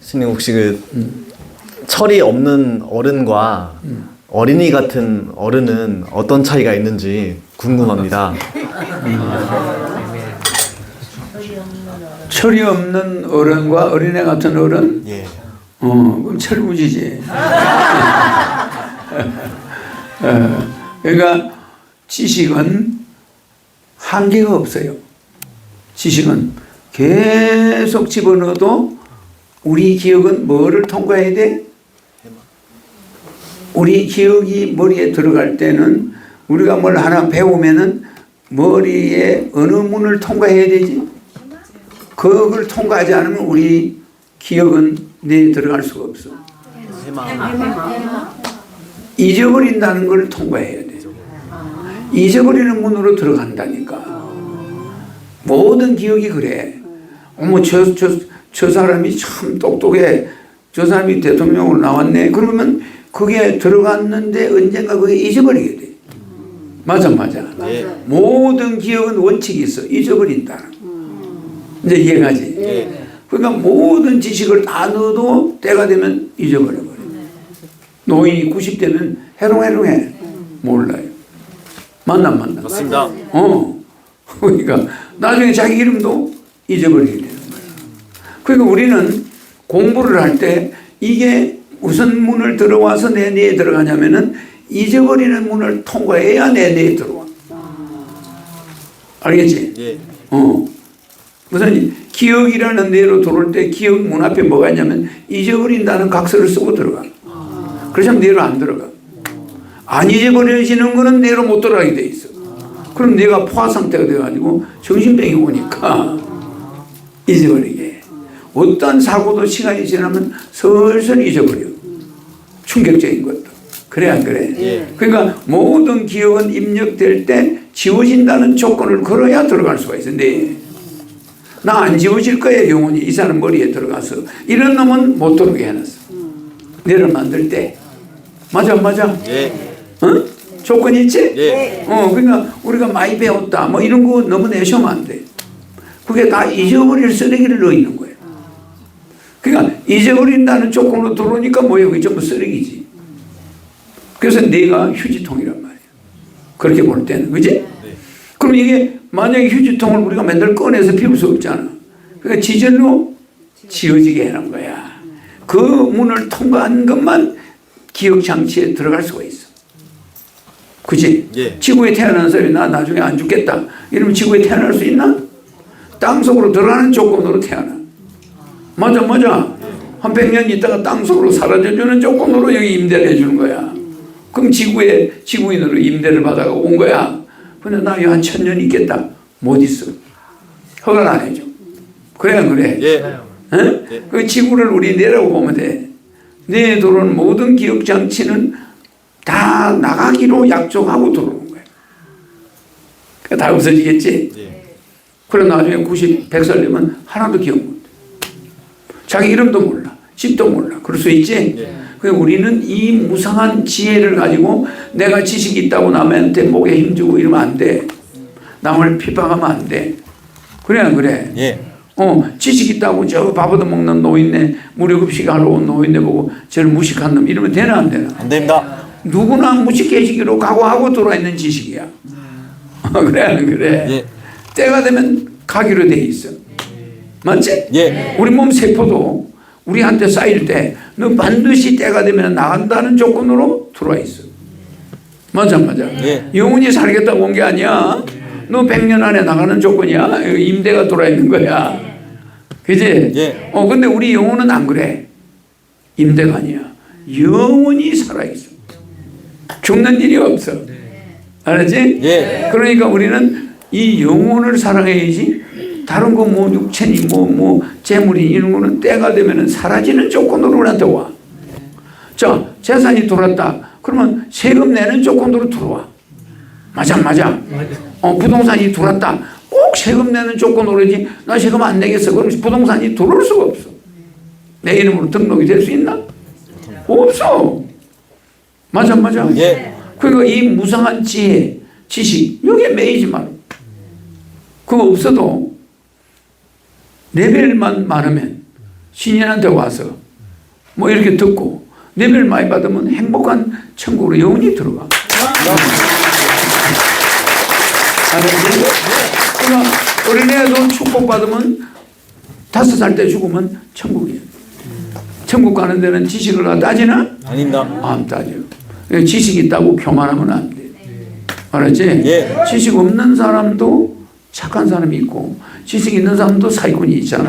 스님 혹시 철이 없는 어른과 어린이 같은 어른은 어떤 차이가 있는지 궁금합니다. 철이 없는 어른과 어린애 같은 어른? 예. 그럼 철부지지. 그러니까 지식은 한계가 없어요. 지식은 계속 집어넣어도 우리 기억은 뭐를 통과해야 돼? 우리 기억이 머리에 들어갈 때는 우리가 뭘 하나 배우면은 머리에 어느 문을 통과해야 되지? 그걸 통과하지 않으면 우리 기억은 내에 들어갈 수가 없어. 잊어버린다는 걸 통과해야 돼. 잊어버리는 문으로 들어간다니까. 모든 기억이 그래. 어머, 저 사람이 참 똑똑해. 저 사람이 대통령으로 나왔네. 그러면 그게 들어갔는데 언젠가 그게 잊어버리게 돼. 맞아. 모든 기억은 원칙이 있어. 잊어버린다. 이제 이해가지? 그러니까 모든 지식을 다 넣어도 때가 되면 잊어버려버려. 노인이 90대면 해롱해롱해. 몰라요. 맞나? 맞습니다. 그러니까 나중에 자기 이름도 잊어버리게 되는 거예요. 그러니까 우리는 공부를 할 때 이게 무슨 문을 들어와서 내 뇌에 들어가냐면은 잊어버리는 문을 통과해야 내 뇌에 들어와. 알겠지? 예. 무슨 기억이라는 뇌로 들어올 때 기억 문 앞에 뭐가 있냐면 잊어버린다는 각서를 쓰고 들어가. 그렇지만 뇌로 안 들어가. 안 잊어버려지는 거는 뇌로 못 들어가게 돼 있어. 그럼 뇌가 포화 상태가 돼가지고 정신병이 오니까 잊어버리게 해. 어떤 사고도 시간이 지나면 슬슬 잊어버려. 충격적인 것도. 그래 안 그래? 예. 그러니까 모든 기억은 입력될 때 지워진다는 조건을 걸어야 들어갈 수가 있어. 네. 나 안 지워질 거야 영혼이 이 사람 머리에 들어가서. 이런 놈은 못 들어오게 해놨어. 뇌를 만들 때. 맞아. 예. 조건이 있지? 예. 그러니까 우리가 많이 배웠다 뭐 이런 거 너무 내셔면 안 돼. 그게 다 잊어버릴 쓰레기를 넣어 있는 거예요. 그러니까 잊어버린다는 조건으로 들어오니까 뭐예요? 그게 전부 쓰레기지. 그래서 내가 휴지통이란 말이에요. 그렇게 볼 때는. 그지? 네. 그럼 이게 만약에 휴지통을 우리가 맨날 꺼내서 피울 수 없잖아. 그러니까 지절로 지워지게 해놓은 거야. 그 문을 통과한 것만 기억장치에 들어갈 수가 있어. 그치? 예. 지구에 태어난 사람이 나 나중에 안 죽겠다. 이러면 지구에 태어날 수 있나? 땅속으로 들어가는 조건으로 태어나. 맞아. 한 100년 있다가 땅속으로 사라져주는 조건으로 여기 임대를 해주는 거야. 그럼 지구인으로 임대를 받아가 온 거야. 근데 나 여기 한 1000년 있겠다. 못 있어. 허가를 안 해줘. 그래 안 그래? 예. 예. 그 지구를 우리 뇌라고 보면 돼. 뇌에 들어오는 모든 기억장치는 다 나가기로 약속하고 들어오는 거야. 다 없어지겠지? 예. 그럼 나중에 100살 되면 하나도 기억 못 해. 자기 이름도 몰라. 집도 몰라. 그럴 수 있지? 예. 그러니까 우리는 이 무상한 지혜를 가지고 내가 지식이 있다고 남한테 목에 힘주고 이러면 안 돼. 남을 핍박하면 안 돼. 그래 안 그래? 예. 지식 있다고 저 밥 얻어먹는 노인네 무료급식 하러 온 노인네 보고 저를 무식한 놈 이러면 되나 안 되나? 안 됩니다. 누구나 무식해지기로 각오하고 들어있는 지식이야. 그래 안 그래? 예. 때가 되면 가기로 돼 있어. 맞지? 예. 우리 몸 세포도 우리한테 쌓일 때 너 반드시 때가 되면 나간다는 조건으로 들어와 있어. 맞아. 예. 영원히 살겠다고 온 게 아니야. 너 100년 안에 나가는 조건이야. 임대가 들어와 있는 거야. 그지? 예. 근데 우리 영혼은 안 그래. 임대가 아니야. 영원히 살아있어. 죽는 일이 없어. 알았지? 예. 그러니까 우리는 이 영혼을 사랑해야지 다른 거 뭐 육체니 뭐 재물이 이런 거는 때가 되면은 사라지는 조건으로 우리한테 와. 자, 재산이 들어왔다. 그러면 세금 내는 조건으로 들어와. 맞아. 부동산이 들어왔다. 꼭 세금 내는 조건으로지. 나 세금 안 내겠어. 그럼 부동산이 들어올 수가 없어. 내 이름으로 등록이 될 수 있나? 없어. 맞아. 예. 그러니까 이 무상한 지혜, 지식 여기에 매이지 마라. 그거 없어도 레벨만 많으면 신인한테 와서 뭐 이렇게 듣고 예배를 많이 받으면 행복한 천국으로 영원히 들어가. 그러니까 어린애도 축복받으면 5살 때 죽으면 천국이에요. 천국 가는 데는 지식을 따지나? 아닙니다. 안 따져. 지식 있다고 교만하면 안 돼. 알았지? 예. 지식 없는 사람도 착한 사람이 있고 지식 있는 사람도 사기꾼이 있잖아.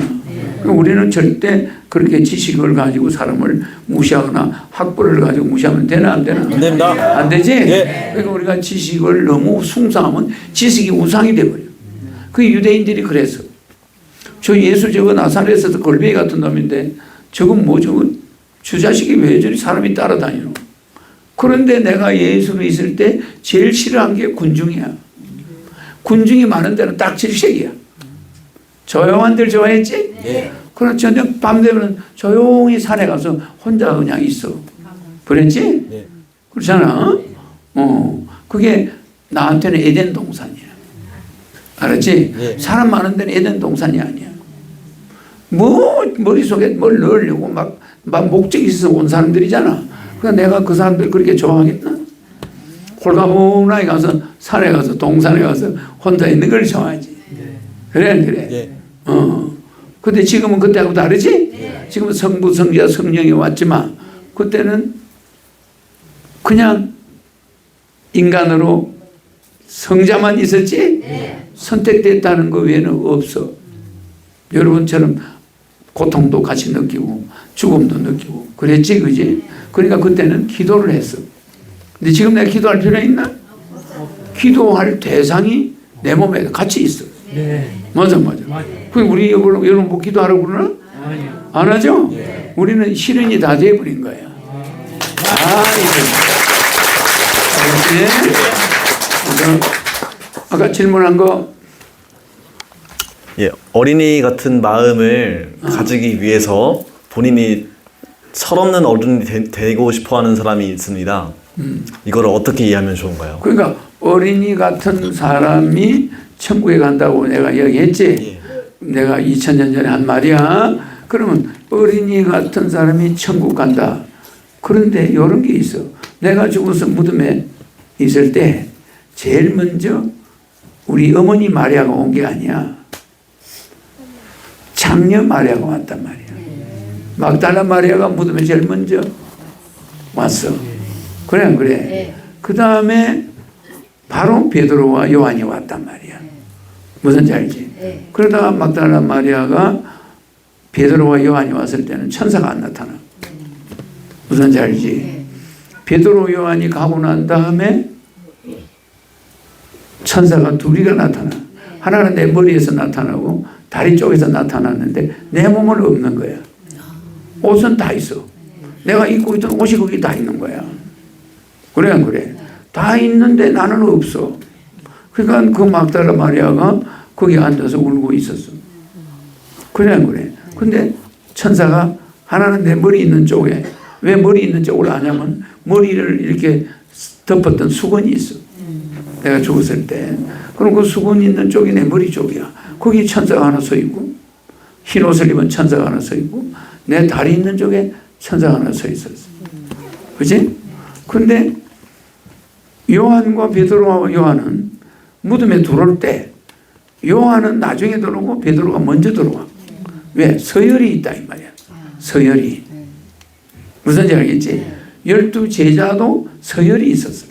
우리는 절대 그렇게 지식을 가지고 사람을 무시하거나 학벌을 가지고 무시하면 되나 안 되나? 안 됩니다. 안 되지? 예. 그러니까 우리가 지식을 너무 숭상하면 지식이 우상이 돼버려. 그 유대인들이 그래서 저 예수 저거 나사렛에서 걸베이 같은 놈인데 저건 뭐 저건 주자식이 왜 저리 사람이 따라다니노? 그런데 내가 예수로 있을 때 제일 싫어한 게 군중이야. 군중이 많은 데는 딱 질색이야. 조용한 데를 좋아했지? 예. 그럼 저녁 밤 되면 조용히 산에 가서 혼자 그냥 있어. 그랬지? 예. 그렇잖아. 그게 나한테는 에덴 동산이야. 알았지? 예. 사람 많은 데는 에덴 동산이 아니야. 뭐 머릿속에 뭘 넣으려고 막 목적이 있어서 온 사람들이잖아. 그러니까 내가 그 사람들 그렇게 좋아하겠나? 홀가분하게 가서 산에 가서 동산에 가서 혼자 있는 걸 좋아하지. 그래. 예. 근데 지금은 그때하고 다르지? 지금은 성부, 성자, 성령이 왔지만 그때는 그냥 인간으로 성자만 있었지? 선택됐다는 거 외에는 없어. 여러분처럼 고통도 같이 느끼고 죽음도 느끼고 그랬지, 그지? 그러니까 그때는 기도를 했어. 근데 지금 내가 기도할 필요 있나? 기도할 대상이 내 몸에 같이 있어. 맞아. 그 우리 여러분 뭐 기도하라고 그러나? 안 하죠? 우리는 실현이 다 돼버린 거야. 아까 질문한 거. 예, 어린이 같은 마음을 가지기 위해서 본인이 철없는 어른이 되고 싶어하는 사람이 있습니다. 이거를 어떻게 이해하면 좋은가요? 그러니까 어린이 같은 사람이 천국에 간다고 내가 이야기했지. 예. 내가 2000년 전에 한 말이야. 그러면 어린이 같은 사람이 천국 간다. 그런데 이런 게 있어. 내가 죽어서 무덤에 있을 때 제일 먼저 우리 어머니 마리아가 온 게 아니야. 장녀 마리아가 왔단 말이야. 막달라 마리아가 무덤에 제일 먼저 왔어. 그래. 그 다음에 바로 베드로와 요한이 왔단 말이야. 무슨지 알지? 그러다가 막달라 마리아가 베드로와 요한이 왔을 때는 천사가 안 나타나. 무슨지 알지? 베드로 요한이 가고 난 다음에 천사가 둘이가 나타나. 하나는 내 머리에서 나타나고 다리 쪽에서 나타났는데 내 몸은 없는 거야. 옷은 다 있어. 내가 입고 있던 옷이 거기 다 있는 거야. 그래 안 그래? 다 있는데 나는 없어. 그러니까 그 막달라 마리아가 거기 앉아서 울고 있었어. 그래 안 그래? 근데 천사가 하나는 내 머리 있는 쪽에, 왜 머리 있는 쪽을 아냐면 머리를 이렇게 덮었던 수건이 있어. 내가 죽었을 때. 그럼 그 수건 있는 쪽이 내 머리 쪽이야. 거기 천사가 하나 서 있고 흰 옷을 입은 천사가 하나 서 있고 내 다리 있는 쪽에 천사가 하나 서 있었어. 그치? 근데 요한과 베드로와 요한은 무덤에 들어올 때 요한은 나중에 들어오고 베드로가 먼저 들어와. 왜? 서열이 있다 이 말이야. 서열이. 무슨지 알겠지? 12 제자도 서열이 있었어.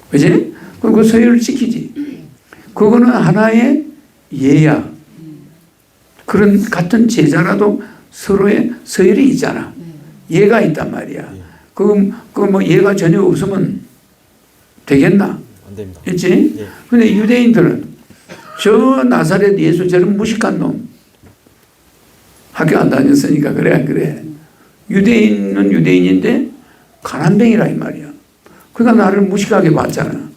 그치? 그 서열을 지키지. 그거는 하나의 예야. 그런 같은 제자라도 서로의 서열이 있잖아. 예가 있단 말이야. 뭐 예가 전혀 없으면 되겠나? 안 됩니다. 그렇지? 예. 근데 유대인들은 저 나사렛 예수 저런 무식한 놈 학교 안 다녔으니까 그래 안 그래? 유대인은 유대인인데 가난뱅이라 이 말이야. 그러니까 나를 무식하게 봤잖아.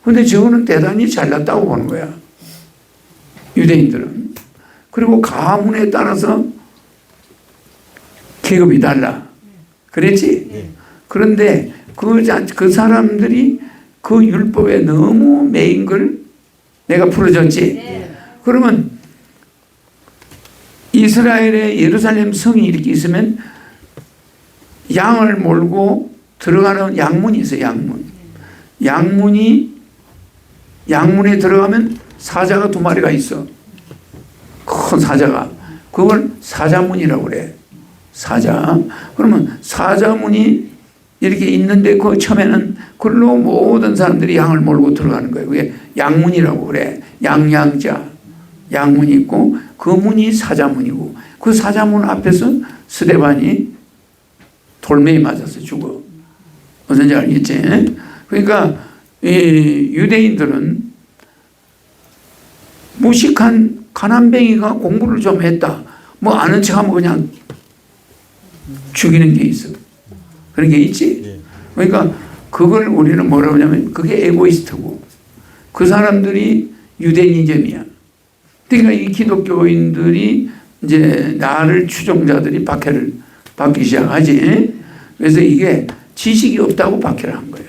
근데 저거는 대단히 잘났다고 보는 거야. 유대인들은. 그리고 가문에 따라서 계급이 달라. 그랬지? 예. 그런데 그 사람들이 그 율법에 너무 매인 걸 내가 풀어줬지. 그러면 이스라엘의 예루살렘 성이 이렇게 있으면 양을 몰고 들어가는 양문이 있어요. 양문에 들어가면 사자가 2마리가 있어. 큰 사자가. 그걸 사자문이라고 그래. 사자. 그러면 사자문이 이렇게 있는데 그 처음에는 그걸로 모든 사람들이 양을 몰고 들어가는 거예요. 그게 양문이라고 그래. 양양자. 양문이 있고 그 문이 사자문이고 그 사자문 앞에서 스데반이 돌멩이 맞아서 죽어. 무슨지 알겠지? 그러니까 이 유대인들은 무식한 가난뱅이가 공부를 좀 했다. 뭐 아는 척하면 그냥 죽이는 게 있어. 그런 게 있지. 그러니까 그걸 우리는 뭐라고 하냐면 그게 에고이스트고 그 사람들이 유대니즘이야. 그러니까 이 기독교인들이 이제 나를 추종자들이 박해를 받기 시작하지. 그래서 이게 지식이 없다고 박해를 한 거예요.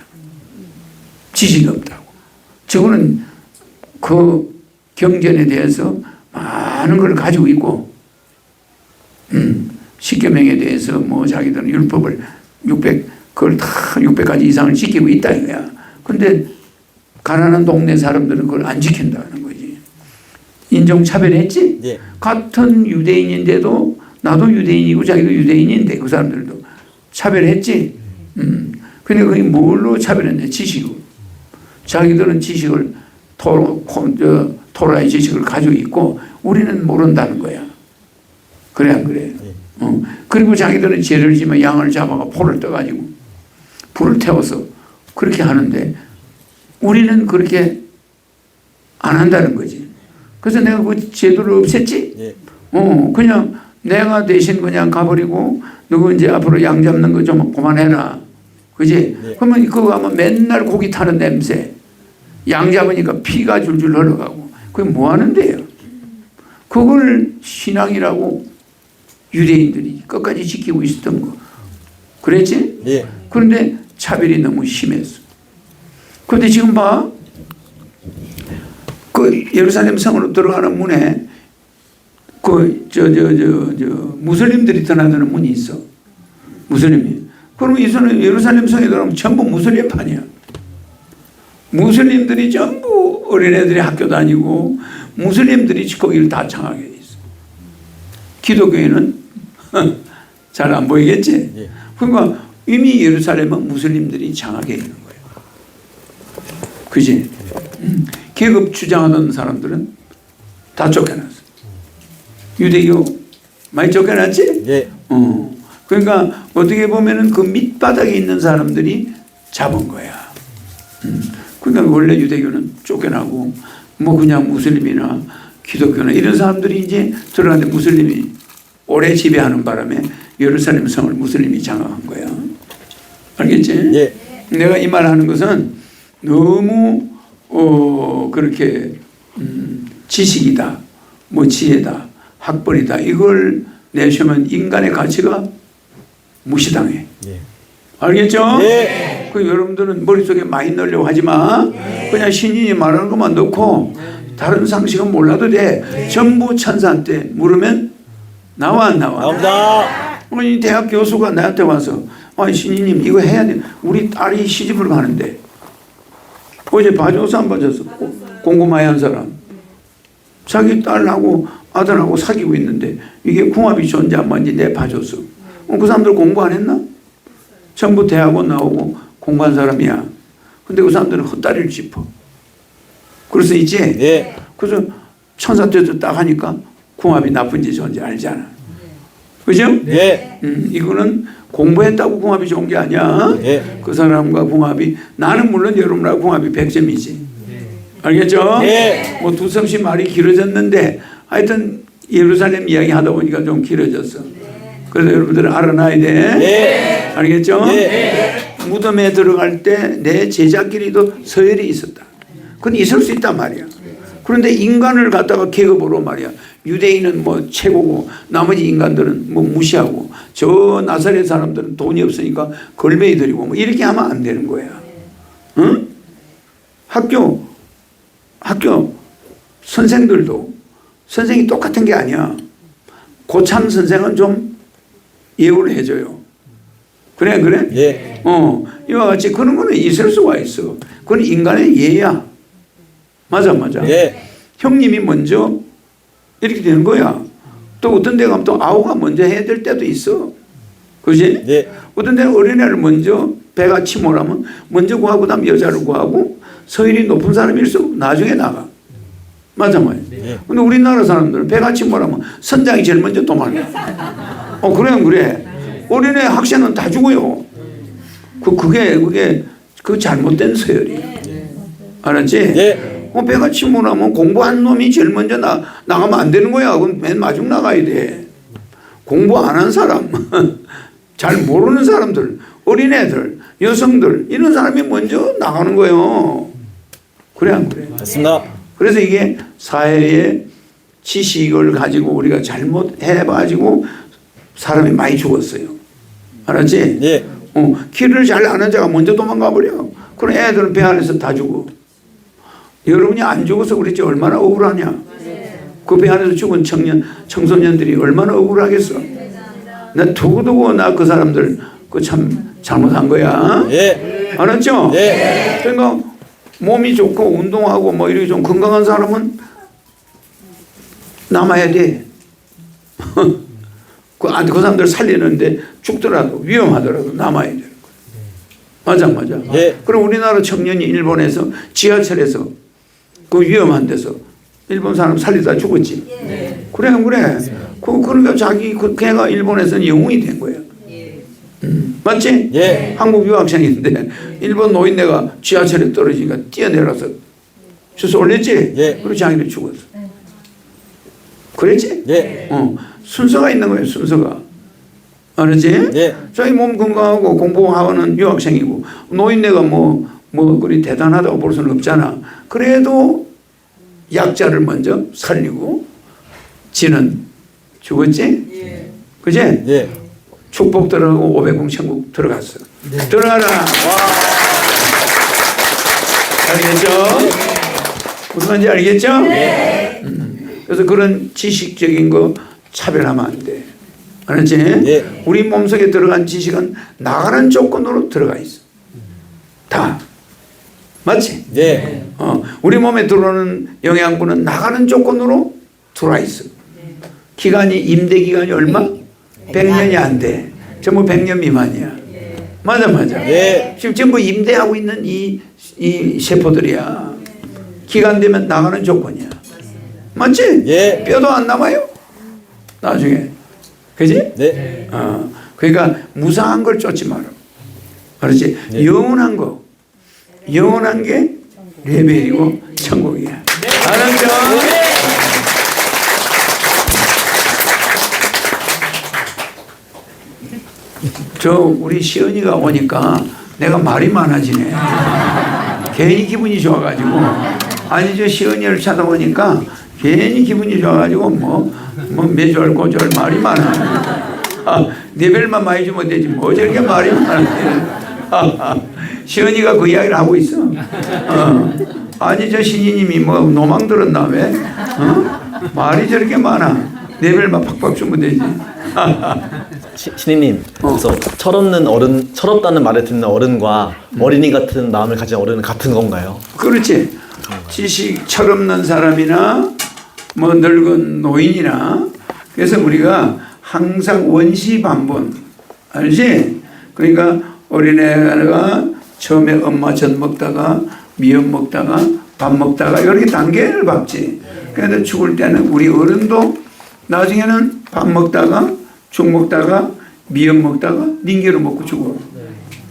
지식이 없다고. 저거는 그 경전에 대해서 많은 걸 가지고 있고, 십계명에 대해서 뭐 자기들은 율법을 600가지 이상을 지키고 있다 이거야. 근데 가난한 동네 사람들은 그걸 안 지킨다는 거지. 인종차별했지? 네. 같은 유대인인데도 나도 유대인이고 자기도 유대인인데 그 사람들도 차별했지? 근데 그게 뭘로 차별했냐? 지식으로. 자기들은 지식을 토라의 지식을 가지고 있고 우리는 모른다는 거야. 그래 안 그래? 그리고 자기들은 죄를 지면 양을 잡아가 포를 떠가지고 불을 태워서 그렇게 하는데 우리는 그렇게 안 한다는 거지. 그래서 내가 그 제도를 없앴지? 네. 그냥 내가 대신 그냥 가버리고 너가 이제 앞으로 양 잡는 거 좀 그만해라. 그지? 네. 그러면 그거 하면 맨날 고기 타는 냄새. 양 잡으니까 피가 줄줄 흘러가고. 그게 뭐 하는데요? 그걸 신앙이라고 유대인들이 끝까지 지키고 있었던 거. 그랬지? 네. 그런데 차별이 너무 심했어. 그런데 지금 봐. 그 예루살렘 성으로 들어가는 문에 무슬림들이 드나드는 문이 있어. 무슬림이. 그러면 이 예루살렘 성에 들어가면 전부 무슬림판이야. 무슬림들이 전부 어린애들이 학교 다니고 무슬림들이 거기를 다 장악해 있어. 기독교인은 잘 안 보이겠지? 예. 그러니까 이미 예루살렘은 무슬림들이 장악해 있는 거예요. 그지? 계급 주장하던 사람들은 다 쫓겨났어. 유대교 많이 쫓겨났지? 네. 그러니까 어떻게 보면은 그 밑바닥에 있는 사람들이 잡은 거야. 그러니까 원래 유대교는 쫓겨나고 뭐 그냥 무슬림이나 기독교나 이런 사람들이 이제 들어가는데 무슬림이 오래 지배하는 바람에 예루살렘 성을 무슬림이 장악한 거야. 알겠지? 예. 내가 이 말하는 것은 너무 그렇게 지식이다, 뭐 지혜다, 학벌이다 이걸 내시면 인간의 가치가 무시당해. 예. 알겠죠? 예. 그 여러분들은 머릿속에 많이 넣으려고 하지 마. 그냥 신인이 말하는 것만 넣고 다른 상식은 몰라도 돼. 전부 천사한테 물으면 나와 안 나와? 나옵니다. 아니 대학 교수가 나한테 와서 아니 신인님 이거 해야 돼. 우리 딸이 시집을 가는데 어제 봐줘서 안 봐줘서 공부 많이 한 사람 자기 딸하고 아들하고 사귀고 있는데 이게 궁합이 좋은지 안 맞는지 내 봐줬어. 그 사람들 공부 안 했나? 전부 대학원 나오고 공부한 사람이야. 근데 그 사람들은 헛다리를 짚어. 그래서 이제 예. 그래서 천사 때도 딱 하니까 궁합이 나쁜지 좋은지 알잖아. 그죠? 예. 이거는 공부했다고 궁합이 좋은 게 아니야. 예. 그 사람과 궁합이 나는 물론 여러분하고 궁합이 100점이지. 알겠죠? 예. 뭐 두섬씨 말이 길어졌는데 하여튼 예루살렘 이야기 하다 보니까 좀 길어졌어. 그래서 여러분들은 알아놔야 돼. 예. 알겠죠? 예. 무덤에 들어갈 때 내 제자끼리도 서열이 있었다. 그건 있을 수 있단 말이야. 그런데 인간을 갖다가 계급으로 말이야. 유대인은 뭐 최고고 나머지 인간들은 뭐 무시하고 저 나사렛 사람들은 돈이 없으니까 걸베이 들이고 뭐 이렇게 하면 안 되는 거야. 응? 학교 선생들도 선생이 똑같은 게 아니야. 고참 선생은 좀 예우를 해줘요. 그래? 예. 이와 같이 그런 거는 있을 수가 있어. 그건 인간의 예야. 맞아. 예. 형님이 먼저 이렇게 되는 거야. 또 어떤 데 가면 또 아우가 먼저 해야 될 때도 있어. 그지? 예. 어떤 데는 어린애를 먼저 배가 침몰하면 먼저 구하고 그다음 여자를 구하고 서열이 높은 사람일수록 나중에 나가. 맞아. 예. 근데 우리나라 사람들은 배가 침몰하면 선장이 제일 먼저 도망가. 그래. 어린애 학생은 다 죽어요. 그게 그 잘못된 서열이야. 알았지? 예. 배가 침몰하면 공부한 놈이 제일 먼저 나가면 안 되는 거야. 그건 맨 마중 나가야 돼. 공부 안 한 사람, 잘 모르는 사람들, 어린애들, 여성들 이런 사람이 먼저 나가는 거예요. 그래 안 그래? 맞습니다. 그래서 이게 사회의 지식을 가지고 우리가 잘못해가지고 사람이 많이 죽었어요. 알았지? 예. 길을 잘 아는 자가 먼저 도망가 버려. 그럼 애들은 배 안에서 다 죽어. 여러분이 안 죽어서 그랬지 얼마나 억울하냐. 그 배 안에서 죽은 청소년들이 얼마나 억울하겠어. 나 두고두고 나 그 사람들 그 참 잘못한 거야. 예. 알았죠? 예. 그러니까 몸이 좋고 운동하고 뭐 이렇게 좀 건강한 사람은 남아야 돼. 그 사람들 살리는데 죽더라도 위험하더라도 남아야 되는 거야. 맞아. 예. 그럼 우리나라 청년이 일본에서 지하철에서 그 위험한 데서 일본 사람 살리다 죽었지. 그래. 그러니까 걔가 일본에서는 영웅이 된 거야. 맞지? 예. 한국 유학생인데 일본 노인네가 지하철에 떨어지니까 뛰어내려서 주소 올렸지? 예. 그리고 자기는 죽었어. 그랬지? 예. 순서가 있는 거예요. 순서가. 알았지? 예. 자기 몸 건강하고 공부하는 유학생이고 노인네가 그리 대단하다고 볼 수는 없잖아. 그래도 약자를 먼저 살리고 지는 죽었지? 그지? 예. 축복 들어가고 500공 천국 들어갔어. 들어가라. 알겠죠? 무슨 말인지 알겠죠? 그래서 그런 지식적인 거 차별하면 안 돼. 알았지? 예. 우리 몸속에 들어간 지식은 나가는 조건으로 들어가 있어. 다. 맞지? 예. 우리 몸에 들어오는 영양분은 나가는 조건으로 들어와 있어. 임대 기간이 얼마? 100년이 안 돼. 전부 100년 미만이야. 맞아. 예. 지금 전부 임대하고 있는 이 세포들이야. 기간 되면 나가는 조건이야. 맞지? 예. 뼈도 안 남아요. 나중에. 그지? 네. 그러니까 무상한 걸 쫓지 마라. 그렇지? 네. 영원한 거. 영원한 게 레벨이고 천국이야. 알았죠? 우리 시은이가 오니까 내가 말이 많아지네. 괜히 기분이 좋아가지고. 아니, 시은이를 찾아보니까 괜히 기분이 좋아가지고 매주알 고주알 말이 많아. 레벨만 많이 주면 되지. 뭐 저렇게 말이 많아. 시은이가 그 이야기를 하고 있어. 아니, 신이님이 노망 들었나 왜? 말이 저렇게 많아. 레벨만 팍팍 주면 되지. 신이님, 그래서 철없다는 말을 듣는 어른과 어린이 같은 마음을 가진 어른은 같은 건가요? 그렇지. 지식 철없는 사람이나 늙은 노인이나 그래서 우리가 항상 원시반본 알지? 그러니까 어린애가 처음에 엄마 젖 먹다가 미역 먹다가 밥 먹다가 이렇게 단계를 밟지. 그래도 죽을 때는 우리 어른도 나중에는 밥 먹다가 죽 먹다가 미역 먹다가 닌게로 먹고 죽어.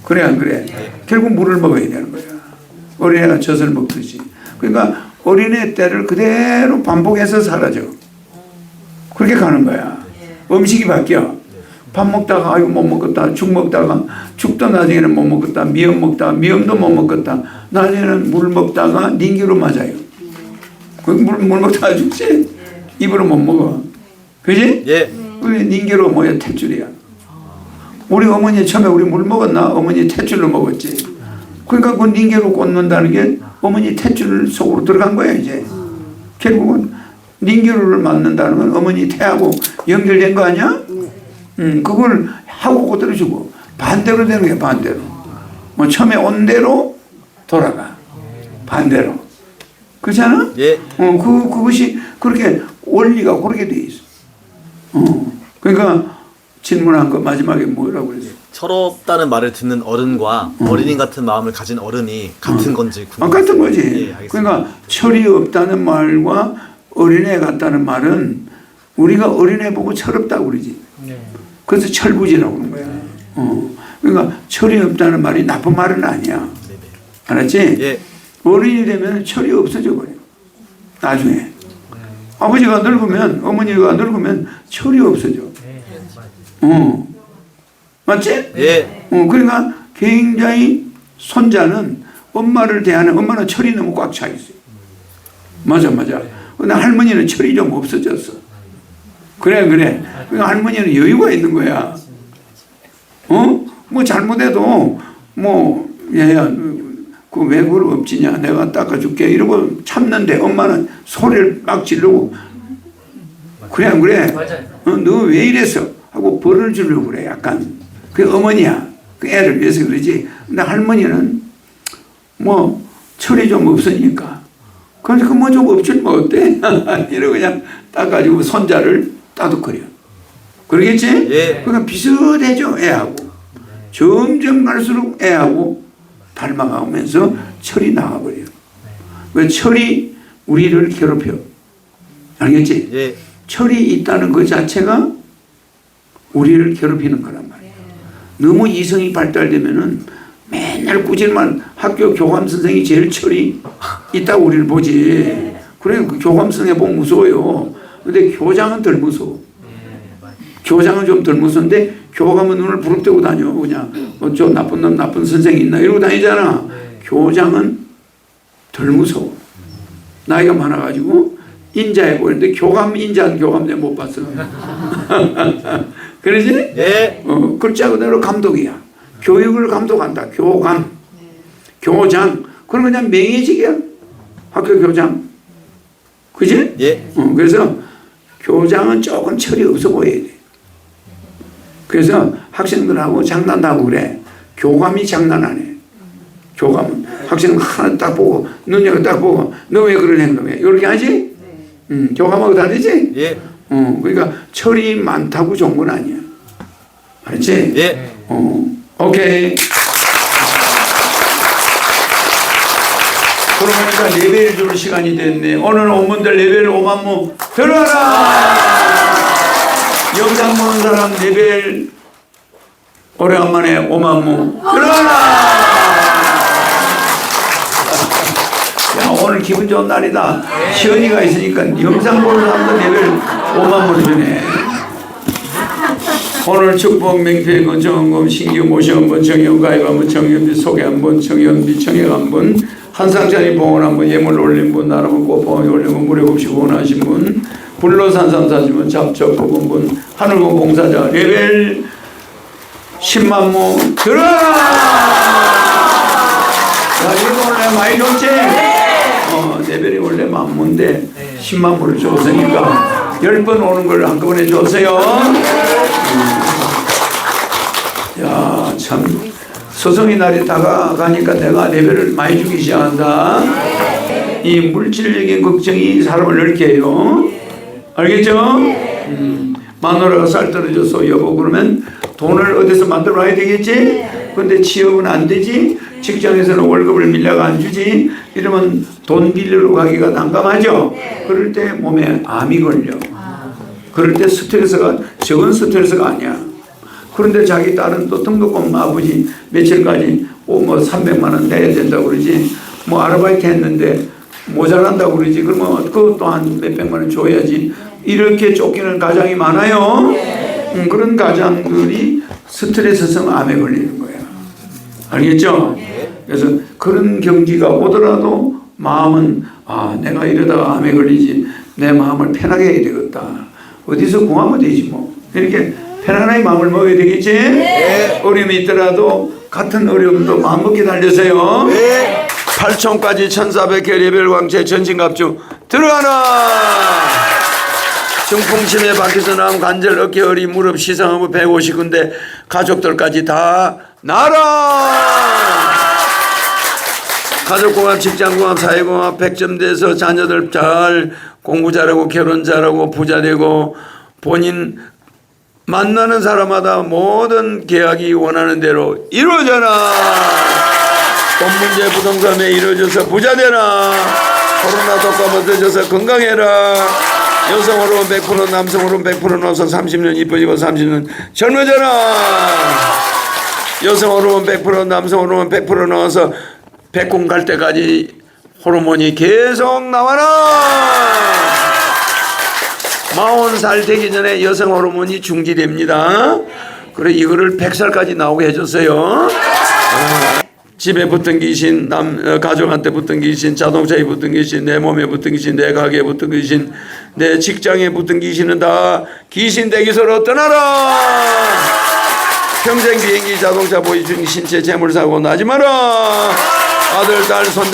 그래 안 그래? 결국 물을 먹어야 되는 거야. 어린애가 젖을 먹듯이. 그러니까 어린애 때를 그대로 반복해서 사라져. 그렇게 가는 거야. 음식이 바뀌어. 밥 먹다가 아이고 못 먹겠다. 죽 먹다가 죽도 나중에는 못 먹겠다. 미역 먹다가 미역도 못 먹겠다. 나중에는 물 먹다가 닌기로 맞아요. 물 먹다가 죽지? 입으로 못 먹어. 그지? 예. 그게 닌게로 뭐야? 탯줄이야. 우리 어머니 처음에 우리 물 먹었나? 어머니 탯줄로 먹었지. 그러니까 그 닌게로 꽂는다는 게 어머니 탯줄 속으로 들어간 거야 이제. 결국은 링기루를 맞는다는 건 어머니 태하고 연결된 거 아니야? 그걸 하고 꼬들어주고 반대로 되는 거야. 반대로. 뭐 처음에 온 대로 돌아가. 반대로. 그렇잖아? 예. 그것이 그렇게 원리가 그렇게 돼 있어. 그러니까 질문한 거 마지막에 뭐라고 그랬어? 철없다는 말을 듣는 어른과 어린이 같은 마음을 가진 어른이 같은 건지 같은 거지. 예, 알겠습니다. 그러니까 철이 없다는 말과 어린애 같다는 말은 우리가 어린애 보고 철없다고 그러지. 그래서 철부지라고 그러는 거야. 그러니까 철이 없다는 말이 나쁜 말은 아니야. 알았지? 예. 어른이 되면 철이 없어져 버려. 나중에. 아버지가 늙으면, 어머니가 늙으면 철이 없어져. 맞지? 예. 그러니까 굉장히 손자는 엄마를 대하는 엄마는 철이 너무 꽉 차 있어요. 맞아. 근데 할머니는 철이 좀 없어졌어. 그래. 그러니까 할머니는 여유가 있는 거야. 뭐 잘못해도 뭐 얘야 그 왜 그걸 엎지냐 내가 닦아줄게 이러고 참는데 엄마는 소리를 막 지르고 그래 안 그래? 너 왜 이랬어? 하고 벌을 주려고 그래 약간. 그 어머니야. 그 애를 위해서 그러지. 근데 할머니는 뭐 철이 좀 없으니까 그러니까 뭐 좀 없지 뭐 어때? 이러고 그냥 닦아주고 손자를 따둑거려. 그러겠지? 예. 그러니까 비슷해져 애하고. 점점 갈수록 애하고 닮아가면서 철이 나와버려요. 왜 철이 우리를 괴롭혀? 알겠지? 예. 철이 있다는 그 자체가 우리를 괴롭히는 거란 말이에요. 너무 이성이 발달되면은 맨날 꾸질만 학교 교감 선생이 제일 철이 있다고 우리를 보지. 그래 그 교감 선생 보면 무서워요. 근데 교장은 덜 무서워. 교장은 좀 덜 무서운데 교감은 눈을 부릅뜨고 다녀. 그냥 저 나쁜 놈 나쁜 선생이 있나 이러고 다니잖아. 교장은 덜 무서워. 나이가 많아가지고 인자해 보이는데 교감 인자한 교감 내가 못 봤어. 그러지? 예. 글자 그대로 감독이야. 교육을 감독한다. 교감, 교장. 그럼 그냥 명예직이야. 학교 교장. 그지? 예. 그래서 교장은 조금 철이 없어 보여야 돼. 그래서 학생들하고 장난도 하고 그래. 교감이 장난 안 해. 교감은 학생들 하나 딱 보고 눈여겨 딱 보고 너 왜 그런 행동해? 이렇게 하지? 교감하고 다르지? 예. 그러니까 철이 많다고 좋은 건 아니야. 알았지? 예. 오케이. 그러니까 레벨 줄 시간이 됐네. 오늘 온분들 레벨 5만무 들어라. 영상 보는 사람 레벨 오래간만에 5만무 들어라. 야, 오늘 기분 좋은 날이다. 시연이가 있으니까 영상 보는 사람도 레벨 5만무를 주네. 오늘 축복 맹패 건정원금 신규 모시 한번 정연 가입 한번 정연비 소개 한번 정연비 청약 한번 한상짜리 봉헌 한번 예물 올린 분 나라면 꽃봉헌 올린 분 무료 없이 후원하신 분 불로산삼 사신 분 잡적 뽑은 분 하늘공 봉사자 레벨 10만무 들어라. 야 이거 원래 많이 좋지? 레벨이 원래 만무인데 10만무를 줬으니까 10번 오는 걸 한꺼번에 줬어요. 야, 참 소성의 날이 다가가니까 내가 레벨을 많이 주기 시작한다. 이 물질적인 걱정이 사람을 늙게 해요. 알겠죠? 마누라가 쌀 떨어져서 여보 그러면 돈을 어디서 만들어 와야 되겠지? 근데 취업은 안 되지? 직장에서는 월급을 밀려가 안 주지? 이러면 돈 빌리러 가기가 난감하죠? 그럴 때 몸에 암이 걸려. 그럴 때 스트레스가 적은 스트레스가 아니야. 그런데 자기 딸은 또 등록금 아버지 며칠까지 뭐 300만 원 내야 된다고 그러지. 뭐 아르바이트 했는데 모자란다고 그러지. 그러면 그것도 한 몇백만 원 줘야지. 이렇게 쫓기는 가장이 많아요. 그런 가장들이 스트레스성 암에 걸리는 거야. 알겠죠? 그래서 그런 경기가 오더라도 마음은 내가 이러다가 암에 걸리지. 내 마음을 편하게 해야 되겠다. 어디서 구하면 되지 뭐. 이렇게 편안하게 마음을 먹어야 되겠지? 네. 어려움이 있더라도 같은 어려움도 마음먹게 달려서요. 네. 8천까지 1400개 레벨 광채 전신갑주 들어가라. 중풍침에 박혀서 나온 관절, 어깨, 허리, 무릎, 시상하고 150군데 가족들까지 다 나라. 가족공합, 직장공합, 사회공합 100점 돼서 자녀들 잘 공부 잘하고 결혼 잘하고 부자 되고 본인 만나는 사람마다 모든 계약이 원하는 대로 이루어져라. 돈 문제 부동산에 이루어져서 부자 되라. 코로나 독감 없어져서 건강해라. 여성 호르몬 100%, 남성 호르몬 100% 넣어서 30년 이뻐지고 30년 젊어져라. 여성 호르몬 100%, 남성 호르몬 100% 넣어서 백군 갈 때까지 호르몬이 계속 나와라. 40살 되기 전에 여성 호르몬이 중지됩니다. 그래 이거를 100살까지 나오게 해줬어요. 집에 붙은 귀신, 가족한테 붙은 귀신, 자동차에 붙은 귀신, 내 몸에 붙은 귀신, 내 가게에 붙은 귀신, 내 직장에 붙은 귀신은 다 귀신 대기소로 떠나라. 평생 비행기, 자동차, 보이중, 신체, 재물사고 나지 마라. 아들, 딸, 손자